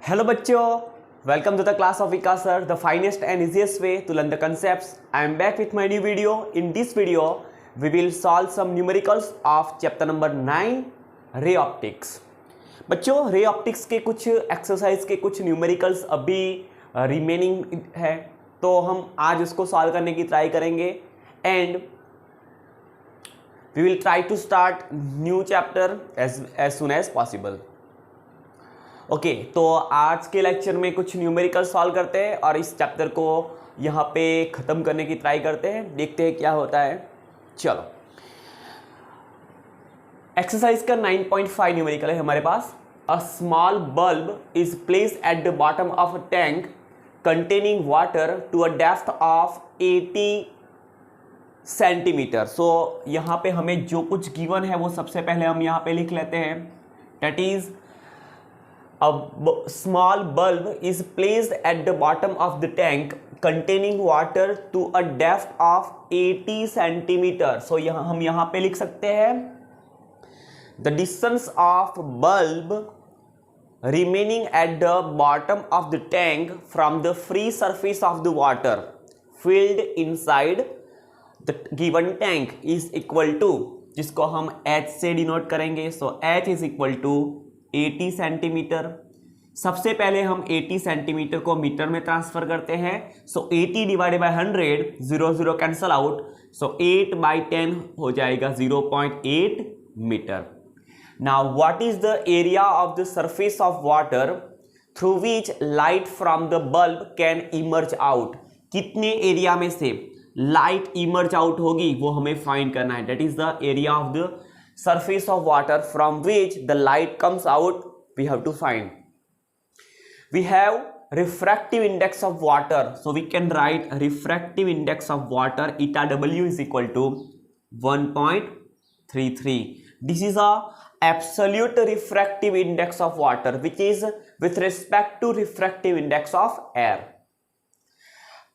Hello बच्चों, welcome to the class of Vikas sir, the finest and easiest way to learn the concepts. I am back with my new video. In this video, we will solve some numericals of chapter number 9, ray optics. बच्चों, ray optics के कुछ exercise के कुछ numericals अभी remaining है, तो हम आज उसको सॉल्व करने की ट्राई करेंगे and we will try to start new chapter as soon as possible. Okay, तो आज के लेक्चर में कुछ न्यूमेरिकल सॉल्व करते हैं और इस चैप्टर को यहाँ पे ख़त्म करने की ट्राई करते हैं, देखते हैं क्या होता है. चलो, एक्सरसाइज का 9.5 न्यूमेरिकल है हमारे पास. A small bulb is placed at the bottom of a tank containing water to a depth of 80 centimetre. So यहाँ पे हमें जो कुछ गिवन है वो सबसे पहले हम यहाँ पे लिख लेते हैं. That is a small bulb is placed at the bottom of the tank containing water to a depth of 80 centimeter. So हम यहाँ पे लिख सकते हैं the distance of bulb remaining at the bottom of the tank from the free surface of the water filled inside the given tank is equal to, जिसको हम h से denote करेंगे. So h is equal to 80 centimetre. सबसे पहले हम 80 centimetre को metre में transfer करते हैं. So 80 divided by 100, 0 0 cancel out. So 8/10 हो जाएगा 0.8 meter. Now what is the area of the surface of water through which light from the bulb can emerge out. कितने एरिया में से लाइट इमर्ज आउट होगी वो हमें फाइंड करना है. That is the area of the surface of water from which the light comes out. We have to find. We have refractive index of water, so we can write refractive index of water, eta w is equal to 1.33. This is a absolute refractive index of water which is with respect to refractive index of air.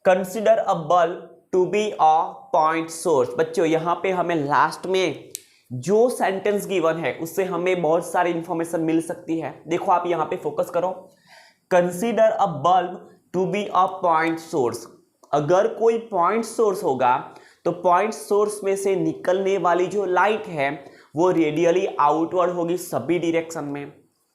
Consider a bulb to be a point source. बच्चों, यहाँ पे हमें last में जो sentence given है उससे हमें बहुत सारी इंफॉर्मेशन मिल सकती है. देखो, आप यहां पे फोकस करो. Consider a bulb to be a point source. अगर कोई पॉइंट सोर्स होगा तो पॉइंट सोर्स में से निकलने वाली जो लाइट है वो रेडियली आउटवर्ड होगी सभी डायरेक्शन में.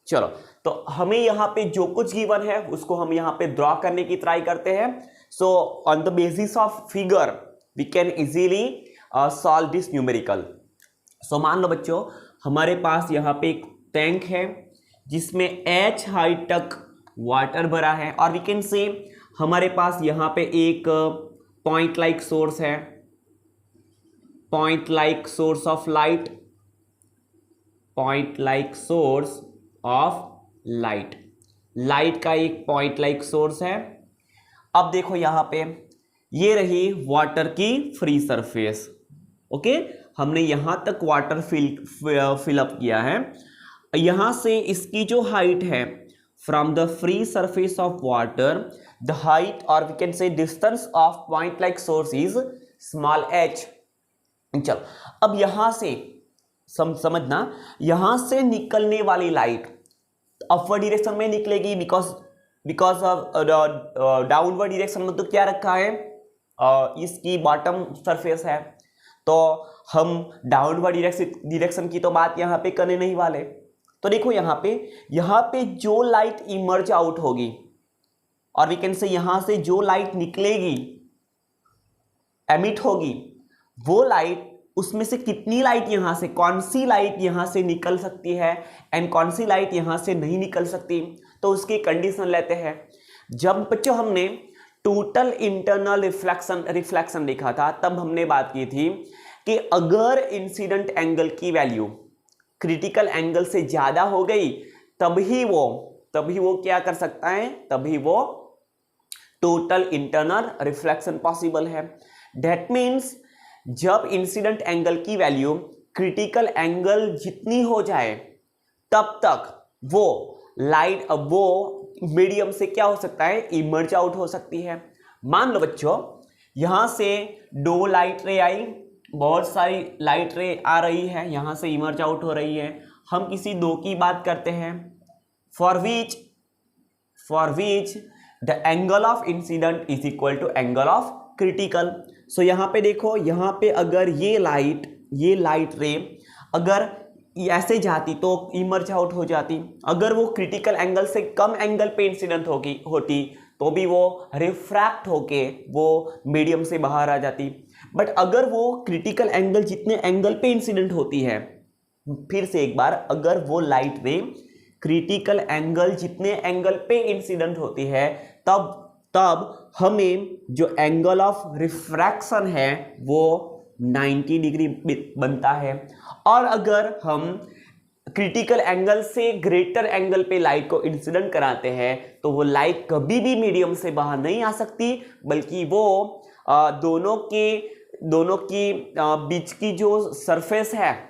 चलो, तो हमें यहाँ पे जो कुछ गिवन है उसको हम यहाँ पे ड्रॉ करने की ट्राई करते हैं. So on the basis of figure we can easily solve this numerical. So मान लो बच्चों, हमारे पास यहाँ पे एक टैंक है जिसमें h हाइट तक वाटर भरा है और वी कैन से हमारे पास यहाँ पे एक पॉइंट लाइक सोर्स है, point like source of light, point like source of light. Light का एक पॉइंट लाइक सोर्स है. अब देखो यहाँ पे ये रही वाटर की फ्री सरफेस. ओके, हमने यहां तक वाटर फिल अप किया है. यहां से इसकी जो हाइट है from the free surface of water, the height और we can say distance of point like source is small h. चलो, अब यहां से समझना, यहां से निकलने वाली लाइट अपवर्ड डायरेक्शन में निकलेगी बिकॉज ऑफ डाउनवर्ड डायरेक्शन में तो क्या रखा है, इसकी बॉटम सरफेस है, तो हम डाउनवर्ड डायरेक्शन की तो बात यहाँ पे करने नहीं वाले. तो देखो यहाँ पे जो लाइट इमर्ज आउट होगी और वी कैन से यहाँ से जो लाइट निकलेगी, एमिट होगी, वो लाइट, उसमें से कितनी लाइट यहाँ से, कौन सी लाइट यहाँ से निकल सकती है एंड कौन सी लाइट यहाँ से नहीं निकल सकती, तो उसकी कंडीशन लेते हैं. जब बच्चों हमने टोटल इंटरनल रिफ्लेक्शन देखा था तब हमने बात की थी कि अगर इंसिडेंट एंगल की वैल्यू क्रिटिकल एंगल से ज्यादा हो गई तभी वो क्या कर सकता है, तभी वो टोटल इंटरनल रिफ्लेक्शन पॉसिबल है. दैट मीन्स जब इंसिडेंट एंगल की वैल्यू क्रिटिकल एंगल जितनी हो जाए तब तक वो लाइट, वो मीडियम से क्या हो सकता है, इमर्ज आउट हो सकती है. मान लो बच्चों, यहां से दो लाइट रे आई, बहुत सारी लाइट रे आ रही है, यहां से इमर्ज आउट हो रही है. हम किसी दो की बात करते हैं for which for which the angle of incident is equal to angle of critical. So यहाँ पे देखो, यहाँ पे अगर ये लाइट रे अगर ऐसे जाती तो इमर्ज आउट हो जाती, अगर वो क्रिटिकल एंगल से कम एंगल पे इंसिडेंट होती तो भी वो रिफ्रैक्ट होके वो मीडियम से बाहर आ जाती। बट अगर वो क्रिटिकल एंगल जितने एंगल पे इंसिडेंट होती है, फिर से एक बार, अगर वो लाइट रे क्रिटिकल एंगल जितने एंगल पे इंसिडेंट होती है, तब हमें जो एंगल ऑफ रिफ्रैक्शन है वो 90 डिग्री बनता है। और अगर हम क्रिटिकल एंगल से ग्रेटर एंगल पे लाइट को इंसिडेंट कराते हैं तो वो लाइट कभी भी मीडियम से बाहर नहीं आ सकती, बल्कि वो दोनों की बीच की जो सरफेस है,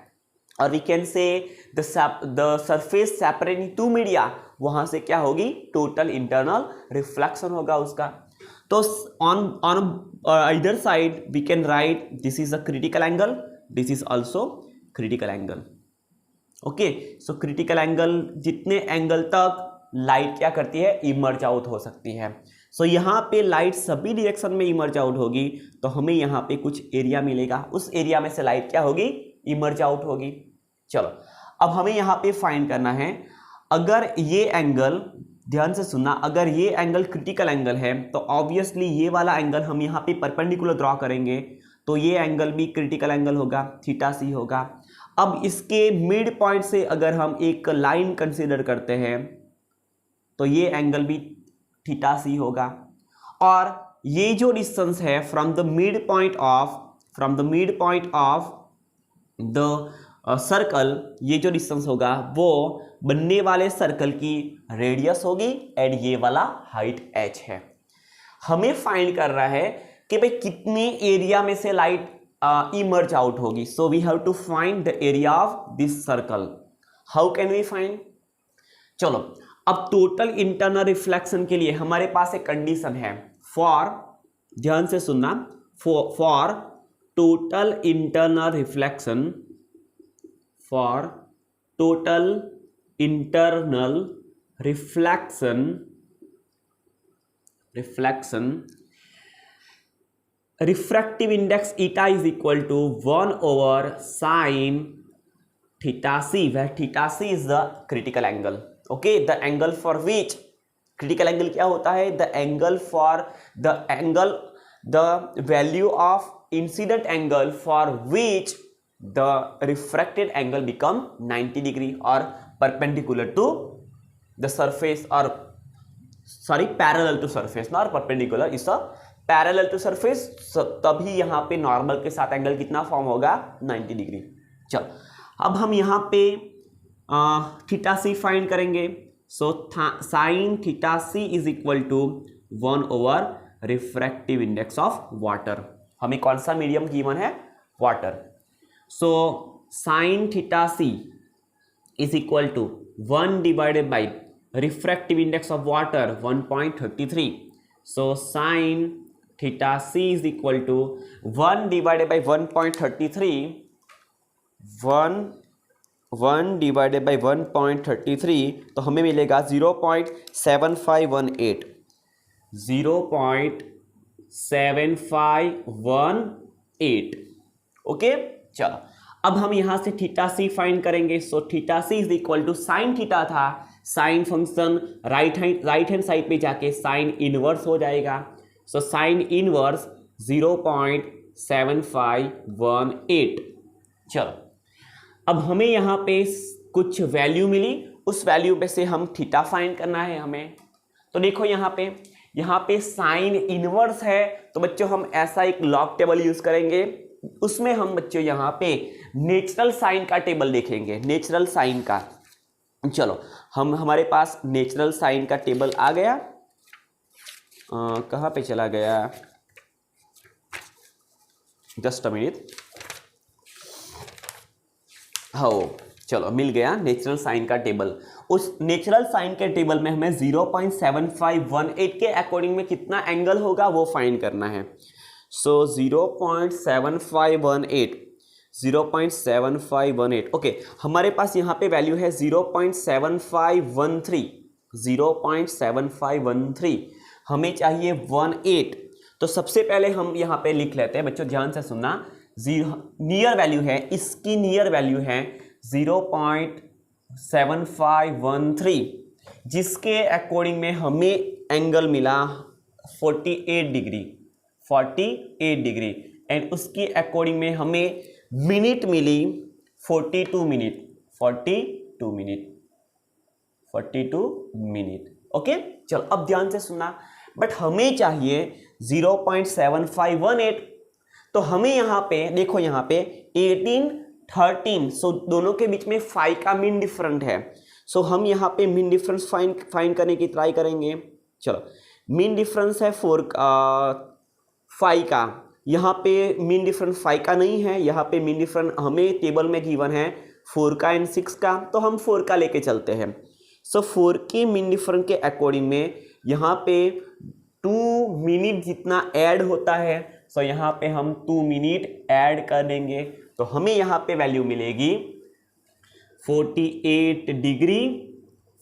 और we can say the surface separating two media, वहां से क्या होगी, टोटल इंटरनल रिफ्लेक्शन होगा उसका। तो on either side we can write this is a critical angle, this is also critical angle. Okay, so critical angle जितने angle तक light क्या करती है, इमर्ज आउट हो सकती है। सो यहाँ पे लाइट सभी डायरेक्शन में इमर्ज आउट होगी, तो हमें यहाँ पे कुछ एरिया मिलेगा, उस एरिया में से लाइट क्या होगी, इमर्ज आउट होगी। चलो अब हमें यहाँ पे फाइंड करना है, अगर ये एंगल, ध्यान से सुनना, अगर ये एंगल क्रिटिकल एंगल है तो ऑब्वियसली ये वाला एंगल हम यहाँ पे परपेंडिकुलर ड्रॉ करेंगे, तो ये एंगल भी क्रिटिकल एंगल होगा, थीटा सी होगा। अब इसके मिड पॉइंट से अगर हम एक लाइन कंसीडर करते हैं तो ये एंगल भी थीटा सी होगा, और ये जो डिस्टेंस है from the mid point of the circle, ये जो डिस्टेंस होगा वो बनने वाले सर्कल की रेडियस होगी, एंड ये वाला हाइट h है। हमें फाइंड कर रहा है कि भाई कितने एरिया में से लाइट इमर्ज आउट होगी। So we have to find the area of this circle. How can we find? चलो अब टोटल इंटरनल रिफ्लेक्शन के लिए हमारे पास एक कंडीशन है, फॉर, ध्यान से सुनना, for total internal reflection, for total internal reflection refractive index eta is equal to 1/sin theta C, वह theta C is the critical angle. Okay, the angle for which, critical angle क्या होता है, the angle for the value of incident angle for which the refracted angle become 90 degree और perpendicular to the surface, और sorry parallel to surface, ना, और perpendicular is parallel to surface, तभी यहाँ पे नॉर्मल के साथ एंगल कितना फॉर्म होगा, 90 डिग्री। चलो अब हम यहाँ पे थीटा सी फाइंड करेंगे। So sine theta C is equal to 1/रिफ्रैक्टिव इंडेक्स ऑफ वाटर। हमें कौन सा मीडियम गिवन है, water. So sine theta C is equal to 1 divided by refractive index of water 1.33। So sine theta C is equal to 1 divided by 1.33, 1 divided by 1.33, तो हमें मिलेगा 0.7518, 0.7518। Okay, चलो अब हम यहां से थीटा सी फाइंड करेंगे। So theta C is equal to, sine theta था, sine function right hand side पे जाके साइन इनवर्स हो जाएगा। So sine inverse 0.7518। चलो अब हमें यहाँ पे कुछ वैल्यू मिली, उस वैल्यू पे से हम थीटा फाइंड करना है हमें। तो देखो यहाँ पे साइन इनवर्स है, तो बच्चों हम ऐसा एक लॉग टेबल यूज करेंगे, उसमें हम बच्चों यहाँ पे नेचुरल साइन का टेबल देखेंगे, नेचुरल साइन का। चलो हमारे पास नेचुरल साइन का टेबल आ गया, कहाँ पे चला गया, जस्ट अ मिनट, हाँ चलो मिल गया नेचुरल साइन का टेबल। उस नेचुरल साइन के टेबल में हमें 0.7518 के अकॉर्डिंग में कितना एंगल होगा वो फाइंड करना है। सो 0.7518, ओके, हमारे पास यहाँ पे वैल्यू है 0.7513, 0.7513, हमें चाहिए 18। तो सबसे पहले हम यहाँ पे लिख लेते हैं, बच्चों ध्यान से सुनना। नियर वैल्यू है, इसकी नियर वैल्यू है 0.7513, जिसके अकॉर्डिंग में हमें एंगल मिला 48 डिग्री, 48 डिग्री। एंड उसके अकॉर्डिंग में हमें मिनट मिली 42 मिनट, 42 मिनट, 42 मिनट। ओके, चलो अब ध्यान से सुनना। बट हमें चाहिए 0.7518, तो हमें यहाँ पे देखो, यहाँ पे 18 13, सो दोनों के बीच में 5 का मीन डिफरेंट है। सो हम यहाँ पे मीन डिफरेंस फाइंड करने की ट्राई करेंगे। चलो, मीन डिफरेंस है 5 का, यहाँ पे मीन डिफरेंस 5 का नहीं है, यहाँ पे मीन डिफरेंस हमें टेबल में गिवन है 4 का एंड 6 का, तो हम 4 का लेके चलते हैं। सो 4 के मीन डिफरेंस के अकॉर्डिंग में यहाँ पे 2 मिनट जितना ऐड होता है, सो यहाँ पे हम 2 मिनट ऐड कर देंगे, तो हमें यहाँ पे वैल्यू मिलेगी 48 डिग्री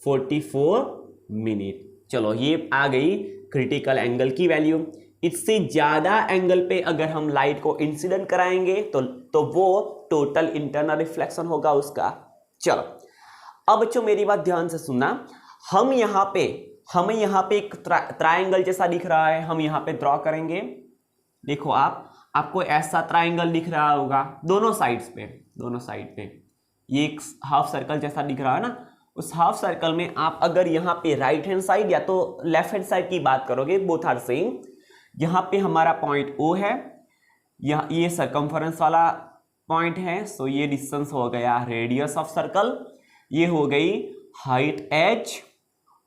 44 मिनट। चलो, ये आ गई क्रिटिकल एंगल की वैल्यू। इससे ज़्यादा एंगल पे अगर हम लाइट को इंसिडेंट कराएंगे तो वो टोटल इंटरनल रिफ्लेक्शन होगा उसका। चलो, अब बच्चों मेरी बात ध्यान से सुनना। हमें यहाँ पे एक ट्रायंगल जैसा दिख रहा है, हम यहाँ पे ड्रॉ करेंगे। देखो, आपको ऐसा ट्रायंगल दिख रहा होगा दोनों साइड्स पे, दोनों साइड पे ये एक हाफ सर्कल जैसा दिख रहा है ना। उस हाफ सर्कल में आप अगर यहाँ पे राइट हैंड साइड या तो लेफ्ट हैंड साइड की बात करोगे, बोथ आर सेम। यहाँ पे हमारा पॉइंट O है, ये सरकमफरेंस वाला पॉइंट है, सो ये डिस्टेंस हो गया रेडियस ऑफ सर्कल, ये हो गई हाइट h,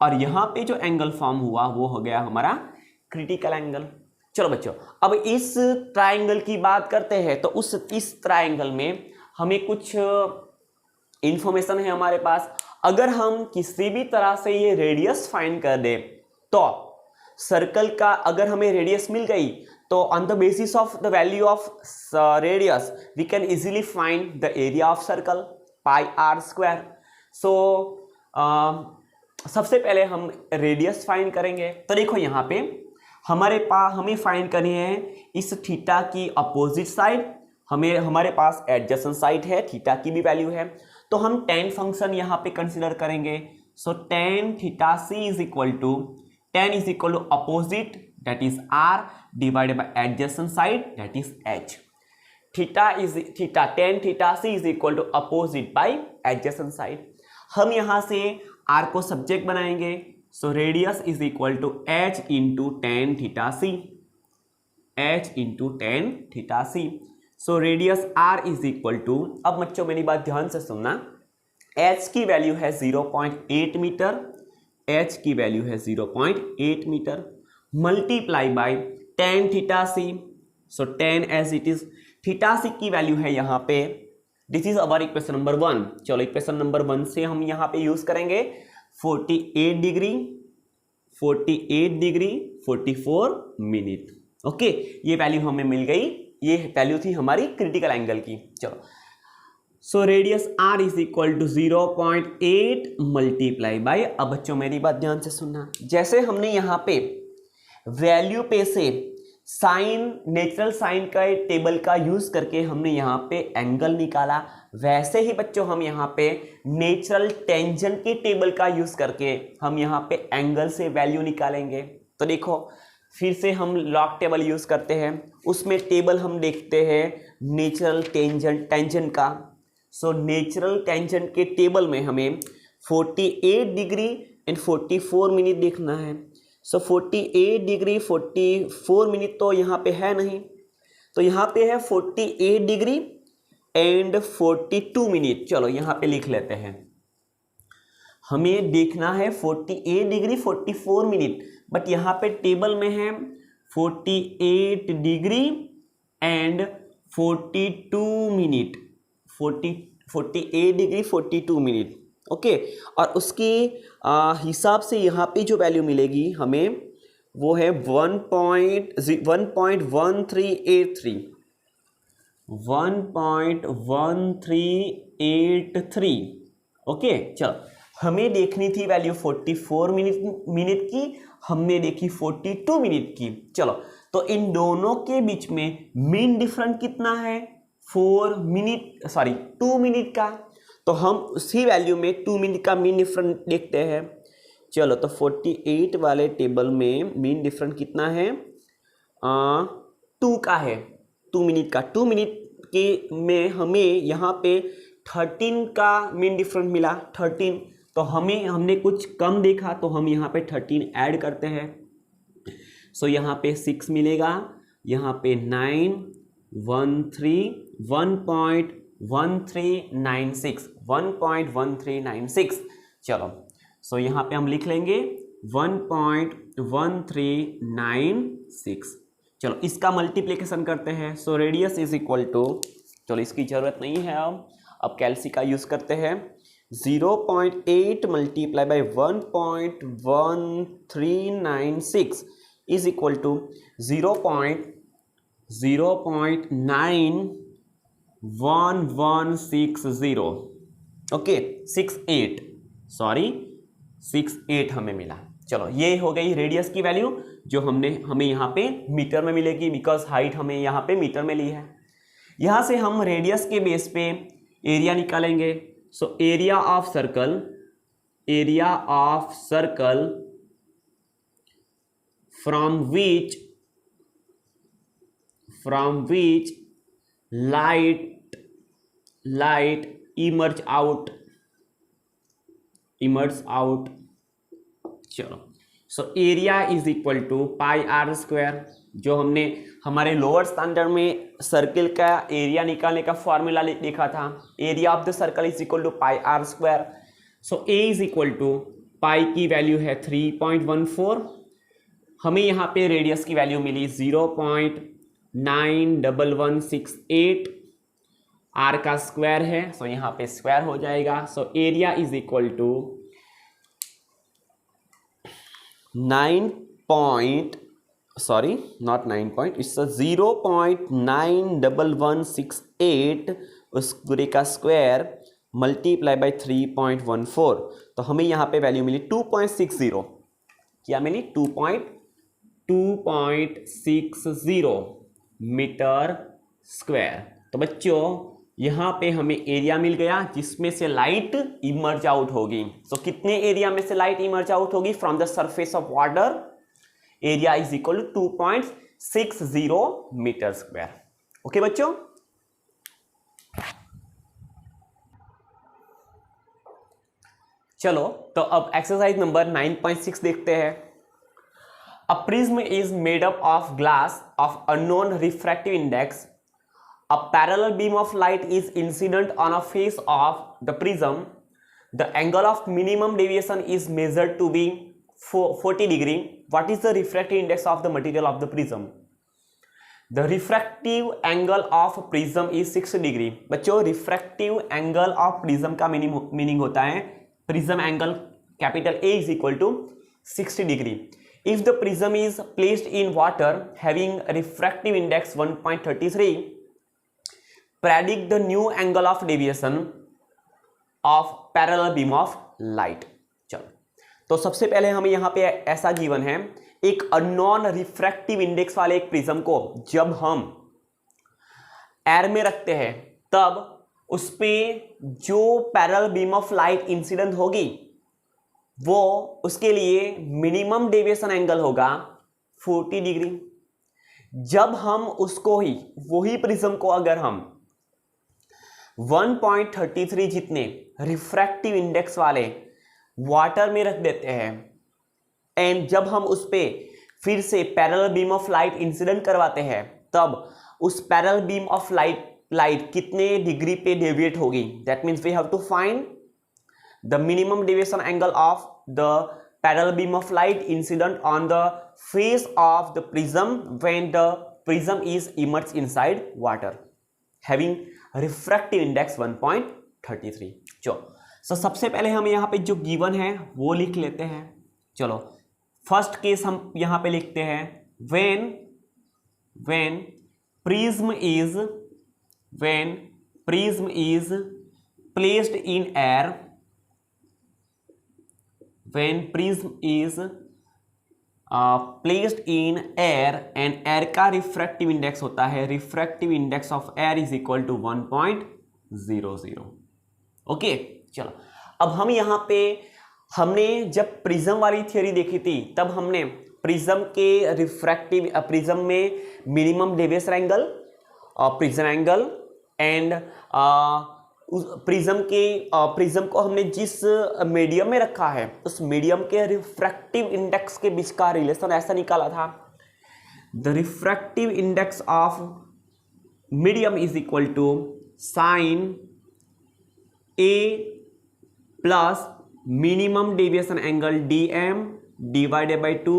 और यहाँ पे जो एंगल फॉर्म हुआ वो हो गया हमारा क्रिटिकल एंगल। चलो बच्चों, अब इस ट्रायंगल की बात करते हैं, तो इस ट्रायंगल में हमें कुछ इंफॉर्मेशन है हमारे पास। अगर हम किसी भी तरह से ये रेडियस फाइंड कर दे, तो सर्कल का अगर हमें रेडियस मिल गई, तो on the basis of the value of radius we can easily find the area of circle, pi r square. So सबसे पहले हम रेडियस फाइंड करेंगे। तो देखो, यहाँ पे हमें फाइंड करनी है इस थीटा की अपोजिट साइड, हमारे पास एडजेसेंट साइड है, थीटा की भी वैल्यू है, तो हम tan फंक्शन यहाँ पे कंसिडर करेंगे। So tan theta c is equal to opposite, that is r, divided by adjacent side, that is h। tan theta c is equal to opposite by adjacent side. हम यहाँ से r को subject बनाएंगे, so radius is equal to h into tan theta c, h into tan theta c। So radius r is equal to, अब बच्चों मेरी बात ध्यान से सुनना, h की वैल्यू है 0.8 मीटर, h की वैल्यू है 0.8 meter, multiply by tan theta c। So tan as it is, theta c की वैल्यू है यहाँ पे, this is our equation number 1। चलो, इक्वेशन नंबर 1 से हम यहाँ पे यूज करेंगे 48 डिग्री 44 मिनट। ओके, ये वैल्यू हमें मिल गई, ये वैल्यू थी हमारी क्रिटिकल एंगल की। चलो, so radius r is equal to 0.8 multiply by, अब बच्चों मेरी बात ध्यान से सुनना, जैसे हमने यहाँ पे वैल्यू पे से साइन, नेचुरल साइन का टेबल का यूज करके हमने यहाँ पे एंगल निकाला, वैसे ही बच्चों हम यहाँ पे नेचुरल टेंजेंट के टेबल का यूज करके हम यहाँ पे एंगल से वैल्यू निकालेंगे। तो देखो, फिर से हम लॉग टेबल यूज करते हैं, उसमें टेबल हम देखते हैं नेचुरल टेंजेंट का। सो नेचुरल टेंजेंट के टेबल में हमें 48 डिग्री एंड 44 मिनट देखना है। सो 48 डिग्री 44 मिनट तो यहाँ पे है नहीं, तो यहाँ पे है 48 डिग्री एंड 42 मिनट। चलो, यहाँ पे लिख लेते हैं, हमें देखना है 48 डिग्री 44 मिनट, बट यहाँ पे टेबल में है 48 degree and 42 minute, 48 degree 42 minute. Okay, और उसके हिसाब से यहाँ पे जो वैल्यू मिलेगी हमें वो है 1.1383। ओके, चलो हमें देखनी थी वैल्यू 44 मिनट की, हमने देखी 42 मिनट की। चलो, तो इन दोनों के बीच में मीन डिफरेंस कितना है? 2 मिनट का। तो हम उसी वैल्यू में 2 मिनट का मीन डिफरेंस देखते हैं। चलो, तो 48 वाले टेबल में मीन डिफरेंस कितना है? 2 का है, 2 मिनट का। 2 मिनट के में हमें यहाँ पे 13 का मीन डिफरेंस मिला, 13। तो हमने कुछ कम देखा, तो हम यहाँ पे 13 ऐड करते हैं। सो यहाँ पे 6 मिलेगा, यहाँ पे 9, 1.1396। चलो, सो यहाँ पे हम लिख लेंगे 1.1396। चलो, इसका मल्टीप्लिकेशन करते हैं। So radius is equal to, चलो इसकी ज़रूरत नहीं है, अब कैलसी का यूज़ करते हैं। 0.8 multiply by 1.1396 is equal to 0.9160। Okay, 68 हमें मिला। चलो, ये हो गई रेडियस की वैल्यू जो हमें यहाँ पे मीटर में मिलेगी, बिकॉज हाइट हमें यहाँ पे मीटर में ली है। यहाँ से हम रेडियस के बेस पे एरिया निकालेंगे। So area of circle from which light emerge out. चलो, so area is equal to pi R square, जो हमने हमारे लोअर स्टैंडर्ड में सर्किल का एरिया निकालने का फॉर्मूला देखा था। Area of the circle is equal to pi R square. So A is equal to, pi की वैल्यू है 3.14, हमें यहाँ पे रेडियस की वैल्यू मिली 0.91168, आर का स्क्वायर है, सो यहाँ पे स्क्वायर हो जाएगा। So area is equal to 0.9168 उस पूरे का स्क्वायर मल्टीप्लाई बाई 3.14। तो हमें यहाँ पे वैल्यू मिली 2.60। क्या मिली? 2.60 मीटर स्क्वायर। तो बच्चों, यहाँ पे हमें एरिया मिल गया जिसमें से लाइट इमर्ज आउट होगी। तो कितने एरिया में से लाइट इमर्ज आउट होगी? From the surface of water, area is equal to 2.60 meter square. Okay बच्चों, चलो, तो अब एक्सरसाइज नंबर 9.6 देखते हैं। A prism is made up of glass of unknown refractive index. A parallel beam of light is incident on a face of the prism. The angle of minimum deviation is measured to be 40 degree. What is the refractive index of the material of the prism? The refractive angle of prism is 60 degree. बच्चों, refractive angle of prism का meaning होता है prism angle capital A is equal to 60 degree. If the prism is placed in water having refractive index 1.33, predict the new angle of deviation of parallel beam of light. चलो, तो सबसे पहले हमें यहाँ पे ऐसा गिवन है, एक अननोन रिफ्रैक्टिव इंडेक्स वाले एक प्रिज्म को जब हम एयर में रखते हैं तब उस पे जो parallel beam of light incident होगी वो उसके लिए मिनिमम डेविएशन एंगल होगा 40 डिग्री। जब हम उसको ही वही प्रिज्म को अगर हम 1.33 जितने रिफ्रैक्टिव इंडेक्स वाले वाटर में रख देते हैं एंड जब हम उस पे फिर से parallel beam of light incident करवाते हैं तब उस पैरेलल बीम ऑफ लाइट कितने डिग्री पे डेविएट होगी? That means we have to find the minimum deviation angle of the parallel beam of light incident on the face of the prism when the prism is immersed inside water having refractive index 1.33. चलो, सबसे पहले हम यहाँ पे जो given है वो लिख लेते हैं। चलो, फर्स्ट केस हम यहाँ पे लिखते हैं when prism is placed in air when prism is placed in air and air का रिफ्रैक्टिव इंडेक्स होता है, refractive index of air is equal to 1.00। Okay, चलो अब हम यहाँ पे हमने जब प्रिज्म वाली थियोरी देखी थी तब हमने प्रिज्म के रिफ्रैक्टिव प्रिज्म में minimum deviation angle, prism angle and prism को हमने जिस मीडियम में रखा है उस मीडियम के रिफ्रैक्टिव इंडेक्स के बीच का रिलेशन ऐसा निकाला था, the refractive index of medium is equal to sine A plus minimum deviation angle dm divided by 2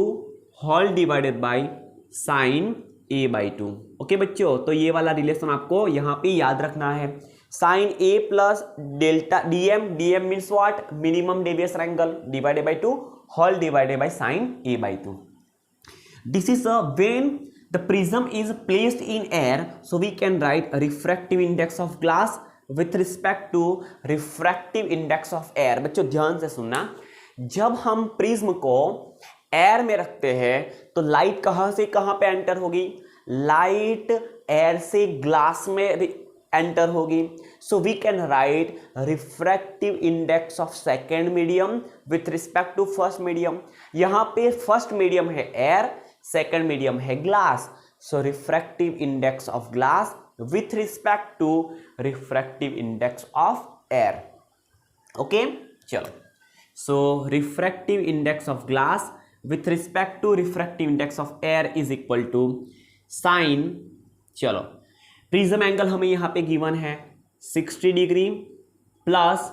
whole divided by sine a by 2। Okay बच्चों, तो ये वाला रिलेशन आपको यहाँ पे याद रखना है, sine a plus delta dm means what, minimum deviation angle divided by 2 whole divided by sine a by 2। This is when the prism is placed in air, so we can write refractive index of glass with respect to refractive index of air. बच्चों ध्यान से सुनना, जब हम prism को air में रखते हैं तो लाइट कहां से कहां पे एंटर होगी, लाइट एयर से ग्लास में एंटर होगी, so we can write refractive index of second medium with respect to first medium. यहां पे फर्स्ट मीडियम है एयर, सेकेंड मीडियम है glass, so refractive index of glass with respect to refractive index of air। okay, चलो, so refractive index of glass with respect to refractive index of air is equal to sin, चलो prism angle हमें यहाँ पे given है 60 degree plus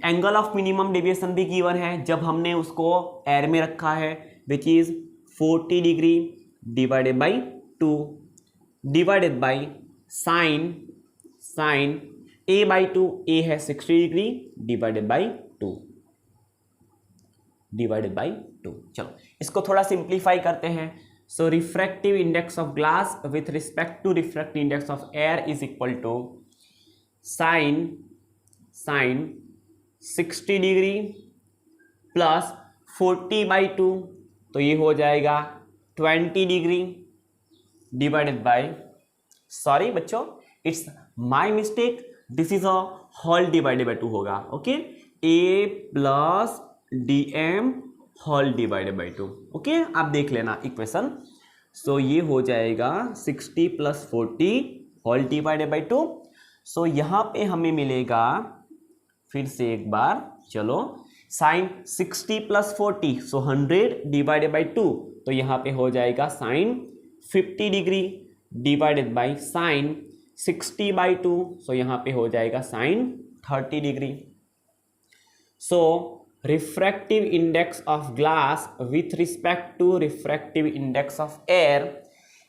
angle of minimum deviation भी given है जब हमने उसको एयर में रखा है, which is 40 degree divided by 2 divided by sine a by 2, a है 60 degree divided by 2 divided by 2। चलो इसको थोड़ा सिंप्लीफाई करते हैं, so refractive index of glass with respect to refractive index of air is equal to sine 60 degree plus 40 by 2, तो ये हो जाएगा 20 डिग्री डिवाइडेड बाई, सॉरी बच्चों it's my mistake, this is a whole divided by 2 होगा। Okay, a plus dm whole divided by 2। Okay, आप देख लेना equation, so ये हो जाएगा 60 plus 40 whole divided by 2। So यहाँ पे हमें मिलेगा फिर से एक बार, चलो sine 60 plus 40 so 100 divided by 2, तो यहाँ पे हो जाएगा sine 50 degree divided by sine 60 by 2, so यहाँ पे हो जाएगा sine 30 degree. So refractive index of glass with respect to refractive index of air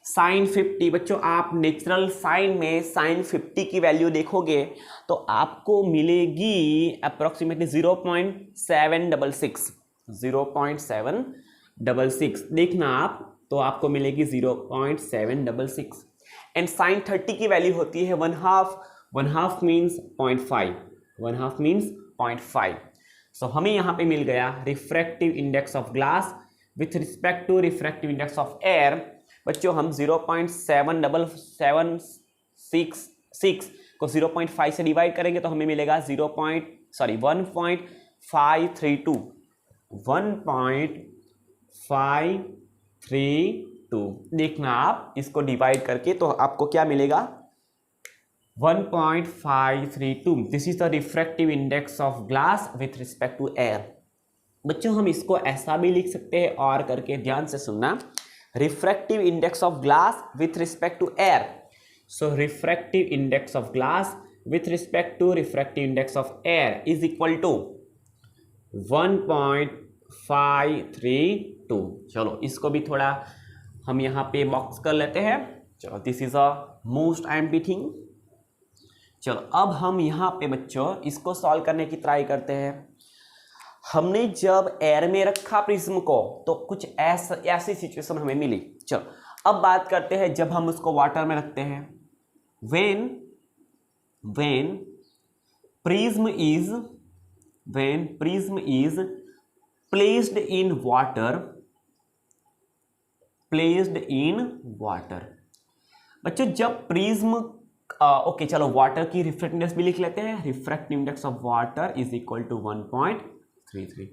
sine 50। बच्चों आप नेचुरल साइन में साइन 50 की वैल्यू देखोगे तो आपको मिलेगी अप्रोक्सीमेटली 0.766 देखना आप, तो आपको मिलेगी 0.766 एंड साइन 30 की वैल्यू होती है 1/2 मीन्स 0.5 सो हमें यहाँ पे मिल गया refractive index of glass with respect to refractive index of air. बच्चों हम 0.7766 को 0.5 से डिवाइड करेंगे तो हमें मिलेगा 1.532 देखना आप इसको डिवाइड करके तो आपको क्या मिलेगा 1.532। This is the refractive index of glass with respect to air. बच्चों हम इसको ऐसा भी लिख सकते हैं और करके, ध्यान से सुनना, refractive index of glass with respect to air, so refractive index of glass with respect to refractive index of air is equal to 1.532। चलो इसको भी थोड़ा हम यहाँ पे बॉक्स कर लेते हैं। चलो this is a most empty thing. चलो अब हम यहाँ पे बच्चों इसको सॉल्व करने की ट्राई करते हैं। हमने जब एयर में रखा प्रिज्म को तो कुछ ऐसी सिचुएशन हमें मिली। चलो अब बात करते हैं जब हम उसको वाटर में रखते हैं। when prism is placed in water, placed in water. बच्चों जब प्रिज्म ओके चलो वाटर की रिफ्रैक्टिव इंडेक्स भी लिख लेते हैं। Refractive index of water is equal to 1.33।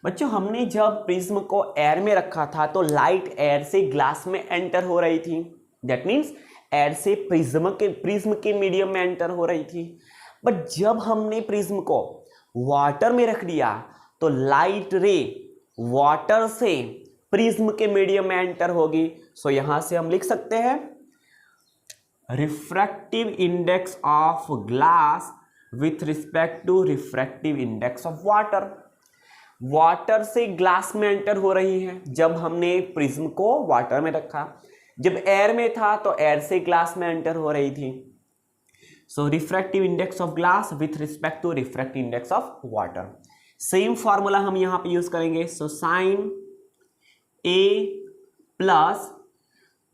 बच्चों हमने जब प्रिज्म को एयर में रखा था तो लाइट एयर से ग्लास में एंटर हो रही थी, दैट मीन्स एयर से प्रिज्म के मीडियम में एंटर हो रही थी। बट जब हमने प्रिज्म को वाटर में रख दिया तो लाइट रे वाटर से प्रिज्म के मीडियम में एंटर होगी। सो यहां से हम लिख सकते हैं refractive index of glass with respect to refractive index of water. Water से ग्लास में एंटर हो रही है जब हमने प्रिज्म को वाटर में रखा, जब एयर में था तो एयर से ग्लास में एंटर हो रही थी। So refractive index of glass with respect to refractive index of water. Same formula हम यहां पे यूज करेंगे। So sine A plus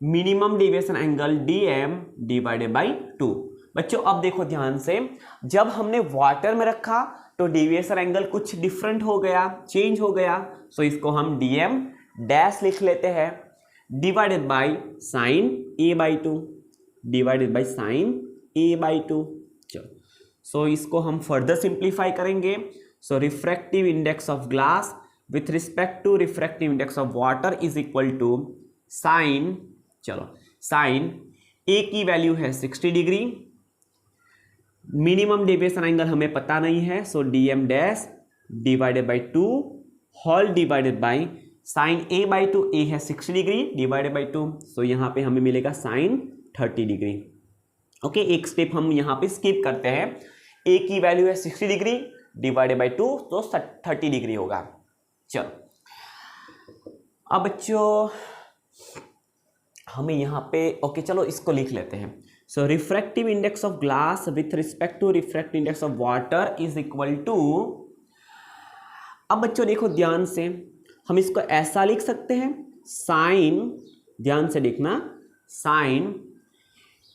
minimum deviation angle dm divided by 2। बच्चों अब देखो ध्यान से, जब हमने वाटर में रखा तो डेविएशन एंगल कुछ डिफरेंट हो गया, चेंज हो गया। सो इसको हम dm डैश लिख लेते हैं divided by sine a by 2, divided by sine a by 2। चलो सो इसको हम फर्दर सिंप्लीफाई करेंगे। So refractive index of glass with respect to refractive index of water is equal to sine, चलो sine A की value है 60 degree, minimum deviation angle हमें पता नहीं है, so dm dash divided by 2 whole divided by sine a by 2, A है 60 degree divided by 2, so यहाँ पे हमें मिलेगा साइन 30 डिग्री। ओके एक स्टेप हम यहाँ पे स्किप करते हैं। a की वैल्यू है 60 डिग्री डिवाइडेड बाई 2 तो 30 डिग्री होगा। चलो अब बच्चों हमें यहाँ पे ओके चलो इसको लिख लेते हैं। So refractive index of glass with respect to refractive index of water is equal to, अब बच्चों देखो ध्यान से, हम इसको ऐसा लिख सकते हैं साइन, ध्यान से देखना, साइन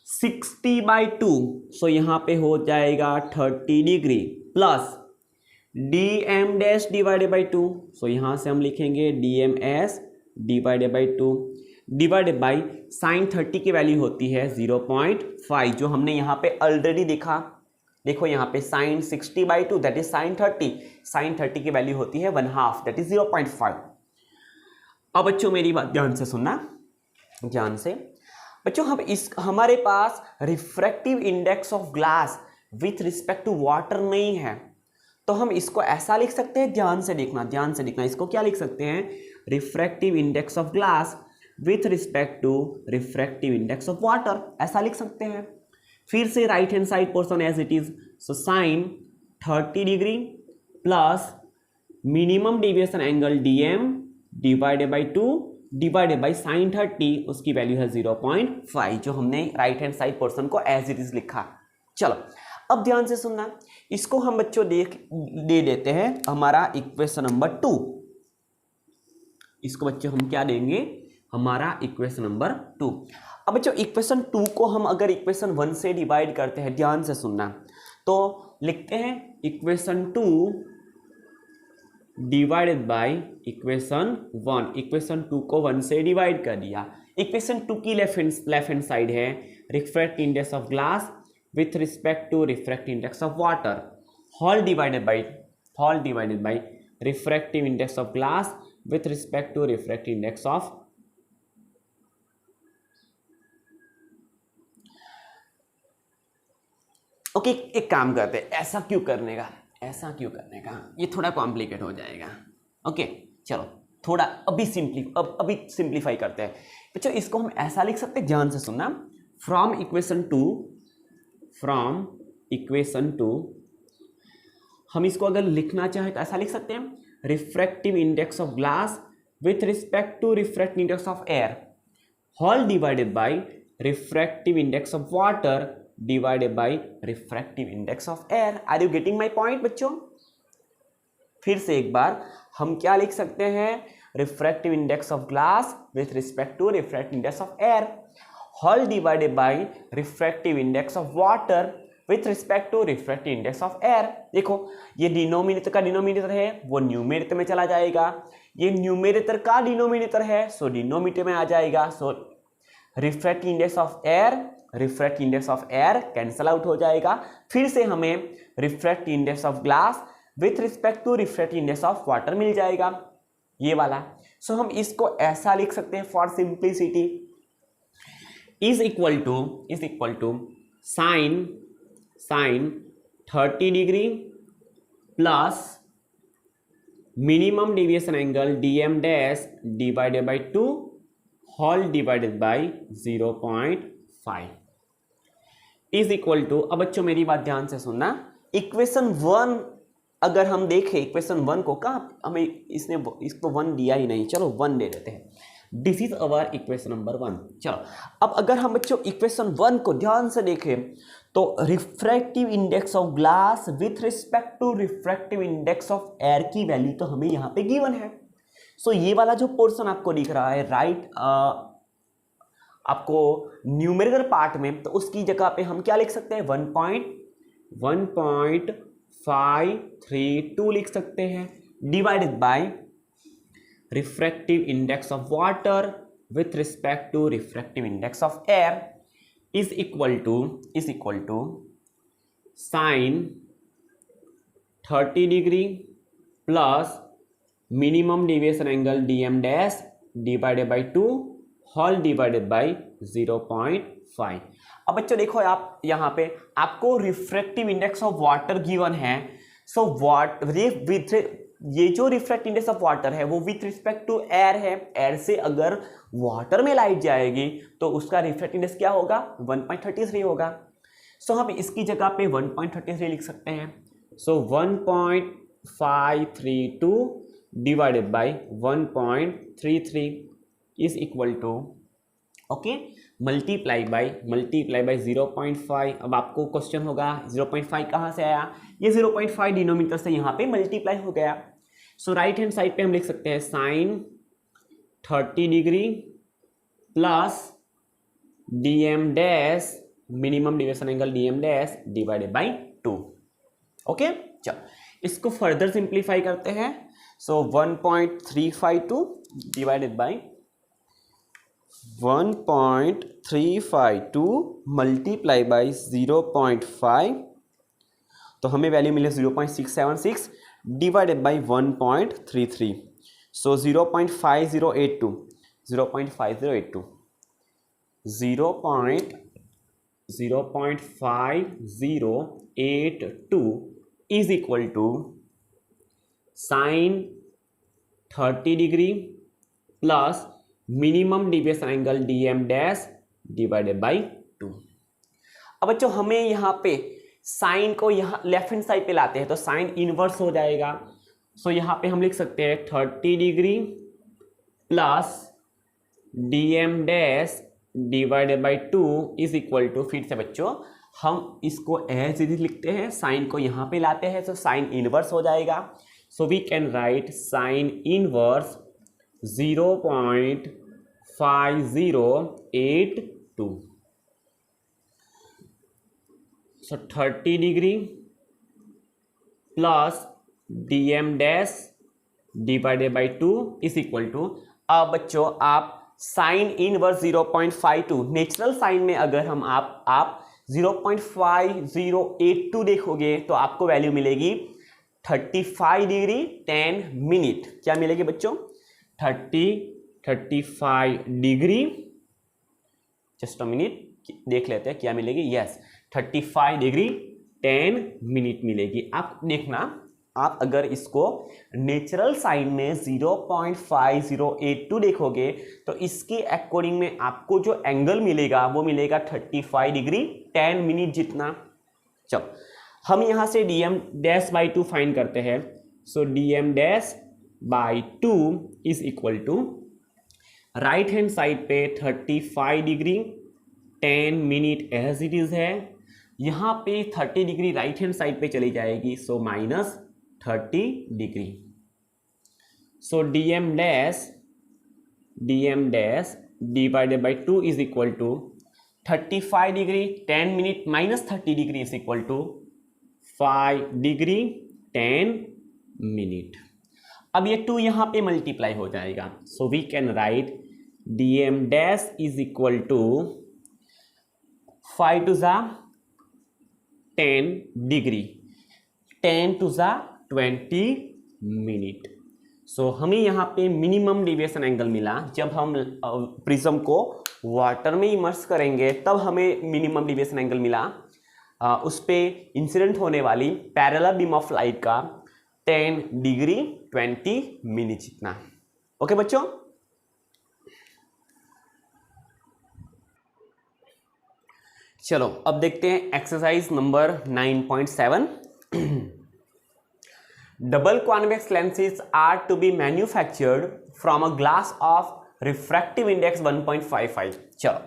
60 बाई 2, सो यहाँ पे हो जाएगा 30 degree plus dm dash divided by 2, so यहाँ से हम लिखेंगे dms divided by 2 divided by sine 30 की वैल्यू होती है 0.5, जो हमने यहाँ पे ऑलरेडी देखा। देखो यहाँ पे sine 60 by 2 that is sine 30, sine 30 की वैल्यू होती है 1/2 दैट इज 0.5। अब बच्चों मेरी बात ध्यान से सुनना, ध्यान से बच्चों, हम इस हमारे पास refractive index of glass with respect to water नहीं है, तो हम इसको ऐसा लिख सकते हैं, ध्यान से देखना, ध्यान से देखना, इसको क्या लिख सकते हैं, refractive index of glass with respect to refractive index of water, ऐसा लिख सकते हैं। फिर से right hand side portion as it is, so sine 30 degree plus minimum deviation angle dm divided by 2 divided by sine 30, उसकी value है 0.5, जो हमने राइट हैंड साइड पोर्शन को एज इट इज लिखा। चलो अब ध्यान से सुनना, इसको हम बच्चों दे देते हैं हमारा इक्वेशन नंबर 2। इसको बच्चों हम क्या देंगे, हमारा इक्वेशन नंबर 2। अब बच्चों इक्वेशन 2 को हम अगर इक्वेशन 1 से डिवाइड करते हैं, ध्यान से सुनना, तो लिखते हैं equation 2 divided by equation 1। Equation 2 को 1 से डिवाइड कर दिया। इक्वेशन 2 की लेफ्ट हैंड साइड है refractive index of glass with respect to refractive index of water whole divided by refractive index of glass with respect to refractive index of okay एक काम करते हैं, ऐसा क्यों करने का, ये थोड़ा कॉम्प्लिकेट हो जाएगा। ओके चलो थोड़ा अभी सिंप्लीफाई करते हैं बच्चों। इसको हम ऐसा लिख सकते हैं, ध्यान से सुनना, फ्रॉम इक्वेशन 2 हम इसको अगर लिखना चाहे तो ऐसा लिख सकते हैं, refractive index of glass with respect to refractive index of air whole divided by refractive index of water divided by refractive index of air. Are you getting my point बच्चों? फिर से एक बार हम क्या लिख सकते हैं, refractive index of glass with respect to refractive index of air whole divided by refractive index of water with respect to refractive index of air. देखो ये डिनोमिनेटर का डिनोमिनेटर है वो न्यूमरेटर में चला जाएगा, ये न्यूमरेटर का डिनोमिनेटर है सो डिनोमिनेटर में आ जाएगा। So refractive index of air cancel out हो जाएगा। फिर से हमें refractive index of glass with respect to refractive index of water मिल जाएगा, ये वाला। सो हम इसको ऐसा लिख सकते हैं for simplicity, is equal to sine 30 degree plus minimum deviation angle dm dash divided by 2 whole divided by 0.5 is equal to. अब बच्चों मेरी बात ध्यान से सुनना, इक्वेशन 1 अगर हम देखें, इक्वेशन 1 को कहाँ हमें इसको 1 दिया ही नहीं, चलो 1 दे देते हैं। This is our equation number 1। चलो अब अगर हम बच्चों इक्वेशन 1 को ध्यान से देखें तो refractive index of glass with respect to refractive index of air की वैल्यू तो हमें यहाँ पे गिवन है। सो ये वाला जो पोर्शन आपको दिख रहा है राइट आपको न्यूमेरिकल पार्ट में, तो उसकी जगह पे हम क्या लिख सकते हैं 1.532 लिख सकते हैं divided by refractive index of water with respect to refractive index of air is equal to sine 30 degree plus minimum deviation angle dm dash divided by 2 whole divided by 0.5। अब बच्चों देखो आप यहाँ पे आपको refractive index of water given है। So ये जो रिफ्रैक्टिव इंडेक्स ऑफ वाटर है वो विथ रिस्पेक्ट टू एयर है। एयर से अगर वाटर में लाइट जाएगी तो उसका रिफ्रैक्टिव इंडेक्स क्या होगा 1.33 होगा। सो हम इसकी जगह पे 1.33 लिख सकते हैं। So 1.532 divided by 1.33 is equal to okay multiply by 0.5। अब आपको क्वेश्चन होगा 0.5 कहाँ से आया, ये 0.5 डिनोमिनेटर से यहाँ पे मल्टीप्लाई हो गया। सो राइट हैंड साइड पे हम लिख सकते हैं sine 30 degree plus dm dash minimum deviation angle dm dash divided by 2। Okay चलो इसको फर्दर सिंप्लीफाई करते हैं। So 1.352 divided by 1.352 multiply by 0.5 तो हमें वैल्यू मिले 0.676 divided by 1.33। So 0.5082 is equal to sine 30 degree plus minimum deviation angle dm dash divided by 2। अब बच्चों हमें यहाँ पे साइन को यहाँ लेफ्ट हैंड साइड पे लाते हैं तो साइन इनवर्स हो जाएगा। सो यहाँ पे हम लिख सकते हैं 30 degree plus dm dash divided by 2 is equal to, फिर से बच्चों हम इसको एज इट इज लिखते हैं, साइन को यहाँ पे लाते हैं तो साइन इनवर्स हो जाएगा। So we can write sine inverse 0.5082। So 30 degree plus dm dash divided by 2 is equal to. अब बच्चों आप साइन इनवर्स 0.52 नेचुरल साइन में अगर हम आप 0.5082 देखोगे तो आपको वैल्यू मिलेगी 35 डिग्री 10 मिनट। क्या मिलेगी बच्चों 35 डिग्री, जस्ट अ मिनट देख लेते हैं क्या मिलेगी। यस 35 डिग्री 10 मिनट मिलेगी। आप देखना आप अगर इसको नेचुरल साइन में 0.5082 देखोगे तो इसके अकॉर्डिंग में आपको जो एंगल मिलेगा वो मिलेगा 35 डिग्री 10 मिनट जितना। चलो हम यहाँ से dm डैश बाई 2 फाइंड करते हैं। So dm dash by 2 is equal to right hand side पे 35 degree 10 minute as it is है, यहाँ पे 30 डिग्री राइट हैंड साइड पे चली जाएगी so minus 30 degree. So dm dash divided by 2 is equal to 35 degree 10 minute minus 30 degree is equal to 5 degree 10 minute. अब ये 2 यहाँ पे मल्टीप्लाई हो जाएगा, so we can write dm dash is equal to 5 two ज़ा 10 degree 10 to ज़ा 20 minute. सो हमें यहाँ पे मिनिमम डेविएशन एंगल मिला। जब हम प्रिज्म को वाटर में इमर्स करेंगे तब हमें मिनिमम डेविएशन एंगल मिला, उस पे इंसिडेंट होने वाली पैरेलल बीम ऑफ लाइट का 10 डिग्री 20 मिनट जितना। ओके बच्चों, चलो अब देखते हैं exercise number 9.7। Double convex lenses are to be manufactured from a glass of refractive index 1.55। चलो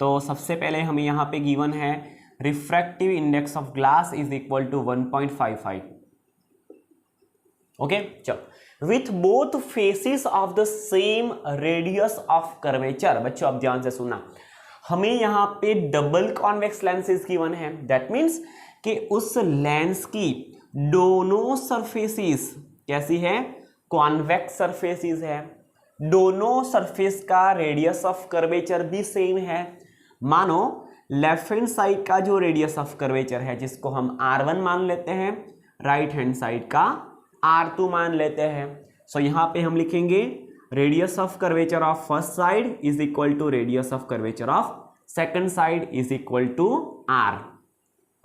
तो सबसे पहले हमें यहाँ पे गिवन है refractive index of glass is equal to 1.55। Okay चलो, with both faces of the same radius of curvature. बच्चों अब ध्यान से सुनना, हमें यहाँ पे डबल कॉन्वेक्स लेंसेज गिवन है, दैट मीन्स कि उस लेंस की दोनों सरफेसेस कैसी है, कॉन्वेक्स सरफेसेस है, दोनों सरफेस का रेडियस ऑफ कर्वेचर भी सेम है। मानो लेफ्ट हैंड साइड का जो रेडियस ऑफ कर्वेचर है जिसको हम r1 मान लेते हैं, राइट हैंड साइड का r2 मान लेते हैं। सो यहाँ पे हम लिखेंगे radius of curvature of first side is equal to radius of curvature of second side is equal to r।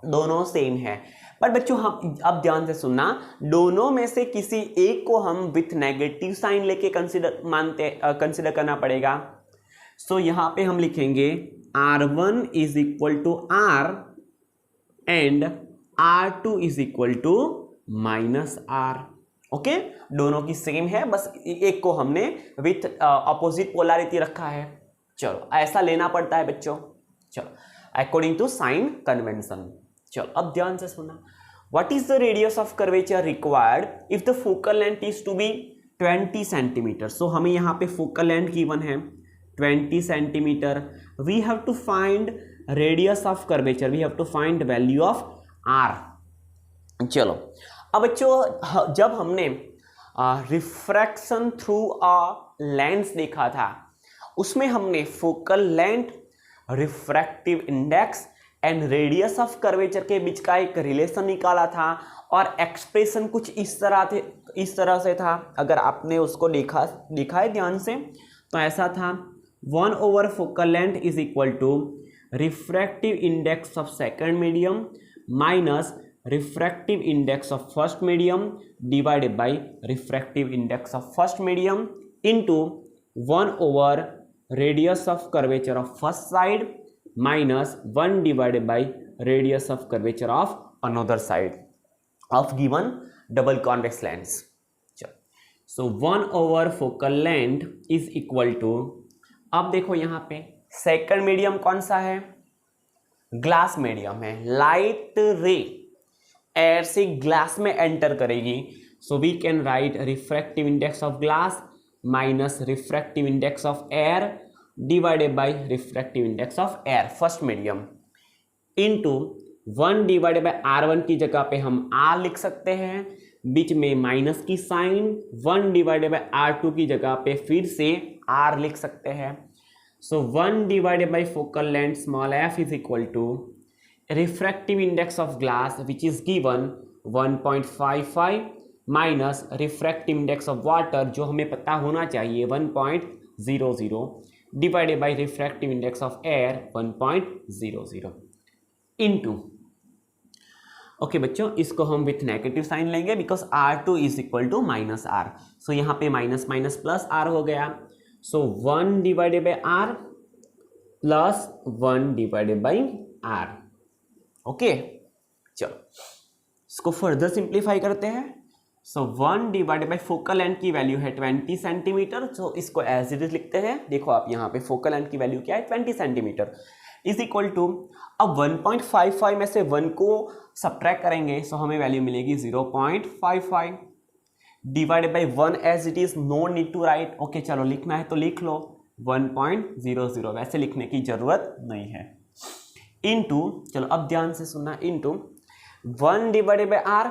दोनों सेम है, पर बच्चों हम अब ध्यान से सुनना, दोनों में से किसी एक को हम विथ नेगेटिव साइन लेके कंसिडर करना पड़ेगा। सो यहाँ पे हम लिखेंगे r1 is equal to r and r2 is equal to minus r। Okay, दोनों की सेम है, बस एक को हमने विथ अपोजिट पोलैरिटी रखा है। चलो ऐसा लेना पड़ता है बच्चों, चलो अकॉर्डिंग टू साइन कन्वेंशन। चलो अब ध्यान से सुनना, what is the radius of curvature required if the focal length is to be 20 centimetre. So हमें यहाँ पे फोकल लेंथ गिवन है 20 centimetre. We have to find radius of curvature, we have to find value of r। चलो अब बच्चों जब हमने refraction through a lens देखा था, उसमें हमने focal length, refractive index and radius of curvature के बीच का एक रिलेशन निकाला था, और एक्सप्रेशन कुछ इस तरह से था। अगर आपने उसको देखा है ध्यान से तो ऐसा था 1 over focal length is equal to refractive index of second medium minus refractive index of first medium divided by refractive index of first medium into 1 over radius of curvature of first side minus 1 divided by radius of curvature of another side of given double convex lens. So 1 over focal length is equal to, अब देखो यहाँ पे second medium कौन सा है, glass medium है। Light ray air से glass में एंटर करेगी, so we can write refractive index of glass minus refractive index of air divided by refractive index of air first medium into 1 divided by r1 की जगह पे हम r लिख सकते हैं, बीच में माइनस की साइन, 1 डिवाइडेड बाय r2 की जगह पे फिर से r लिख सकते हैं। So 1 divided by focal length small f is equal to refractive index of glass which is given 1.55 minus refractive index of water जो हमें पता होना चाहिए 1.00 divided by refractive index of air 1.00 into, okay बच्चों इसको हम विथ नेगेटिव साइन लेंगे because r2 is equal to minus r। So यहाँ पे माइनस माइनस प्लस r हो गया। So 1 divided bye r plus 1 divided bye r। Okay चलो इसको फर्दर सिंप्लीफाई करते हैं। So 1 divided by focal length की वैल्यू है 20 सेंटीमीटर, सो इसको एज इट इज लिखते हैं। देखो आप यहाँ पे फोकल लेंथ की वैल्यू क्या है 20 सेंटीमीटर इज इक्वल टू, अब 1.55 में से 1 को सब्ट्रैक्ट करेंगे सो हमें वैल्यू मिलेगी 0.55 divided by 1 as it is, no need to write. Okay चलो लिखना है तो लिख लो 1.00, वैसे लिखने की जरूरत नहीं है। इनटू, चलो अब ध्यान से सुनना, into 1 divided by r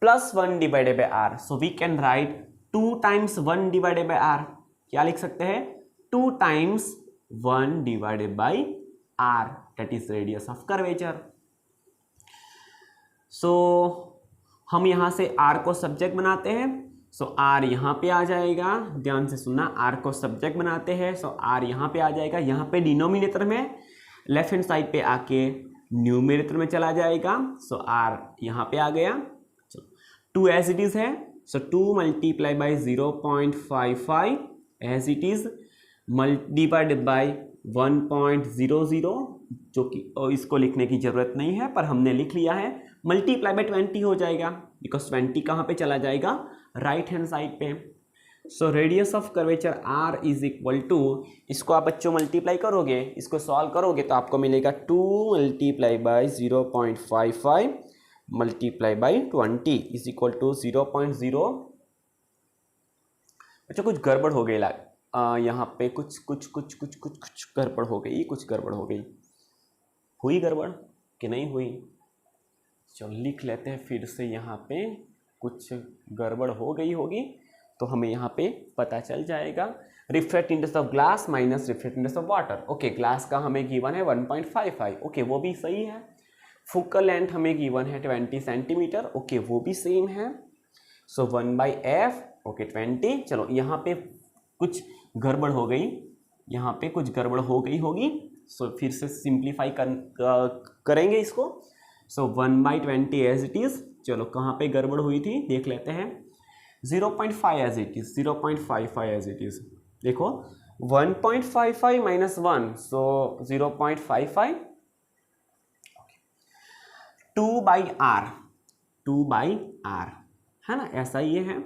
plus 1 divided by r. So we can write 2 times 1 divided by r. क्या लिख सकते हैं? 2 times 1 divided by r, that is radius of curvature. So हम यहां से आर को सब्जेक्ट बनाते हैं। सो आर यहाँ पे आ जाएगा, ध्यान से सुनना, आर को सब्जेक्ट बनाते हैं। सो आर यहाँ पे आ जाएगा, यहाँ पे डिनोमिनेटर में, लेफ्ट हैंड साइड पे आके न्यूमरेटर में चला जाएगा। सो आर यहाँ पे आ गया, 2 एज इट इज है। So 2 multiply by 0.55 as it is, divided by 1.00, जो कि इसको लिखने की जरूरत नहीं है पर हमने लिख लिया है, मल्टीप्लाई बाई 20 हो जाएगा, बिकॉज 20 कहाँ पे चला जाएगा? राइट हैंड साइड पे। So radius of curvature R is equal to, इसको आप बच्चों मल्टीप्लाई करोगे, इसको सॉल्व करोगे तो आपको मिलेगा 2 multiply by 0.55 multiply by 20 is equal to 0.0। बच्चों कुछ गड़बड़ हो गई, यहाँ पे कुछ गड़बड़ हो गई, हुई गड़बड़ कि नहीं हुई? चलो लिख लेते हैं फिर से, यहाँ पे कुछ गड़बड़ हो गई होगी तो हमें यहाँ पे पता चल जाएगा। Refract index of glass minus refract index of water. Okay, glass का हमें गिवन है 1.55, ओके वो भी सही है। फोकल लेंथ हमें गिवन है 20 सेंटीमीटर, ओके वो भी सेम है। सो 1/f, ओके 20। चलो यहाँ पे कुछ गड़बड़ हो गई, यहाँ पे कुछ गड़बड़ हो गई होगी। सो फिर से सिंप्लीफाई करेंगे इसको। सो 1/20 एज इट इज। चलो कहाँ पे गड़बड़ हुई थी देख लेते हैं। 0.5 as it is, 0.55 as it is. देखो 1.55 माइनस 1, सो 0.55, 2/r, 2/r है ना, ऐसा ये है।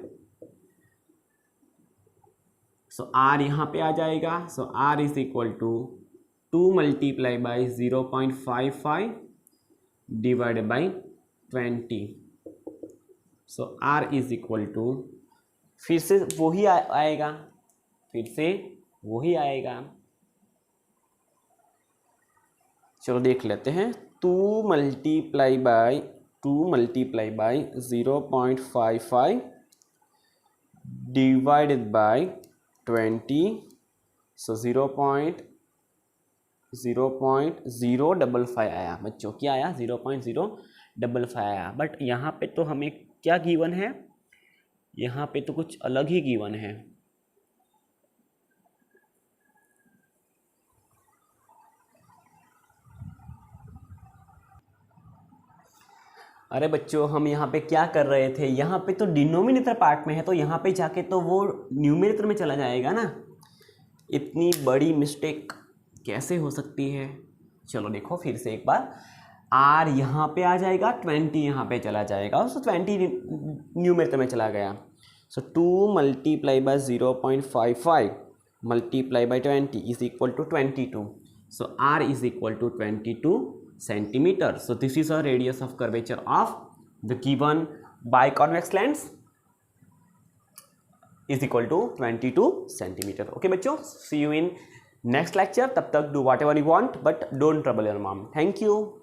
सो r यहाँ पे आ जाएगा। So r is equal to 2 multiply by 0.55 divided by 20। So r is equal to, फिर से वही आएगा, चलो देख लेते हैं। 2 multiply by 0.55 divided by 20। So 0.055 आया बच्चों, क्या आया? 0.055 आया। बट यहाँ पे तो हमें क्या गिवन है? यहाँ पे तो कुछ अलग ही गिवन है। अरे बच्चों हम यहाँ पे क्या कर रहे थे, यहाँ पे तो डिनोमिनेटर पार्ट में है, तो यहाँ पे जाके तो वो न्यूमरेटर में चला जाएगा ना। इतनी बड़ी मिस्टेक कैसे हो सकती है? चलो देखो फिर से एक बार, r यहाँ पे आ जाएगा, 20 यहाँ पे चला जाएगा, सो 20 न्यूमरेटर में चला गया। So 2 multiply by 0.55 multiply by 20 is equal to 22। So r is equal to 22 centimeter. So this is a radius of curvature of the given biconvex lens is equal to 22 centimeter. Okay बच्चों, see you in next lecture. तब तक do whatever you want but don't trouble your mom. Thank you.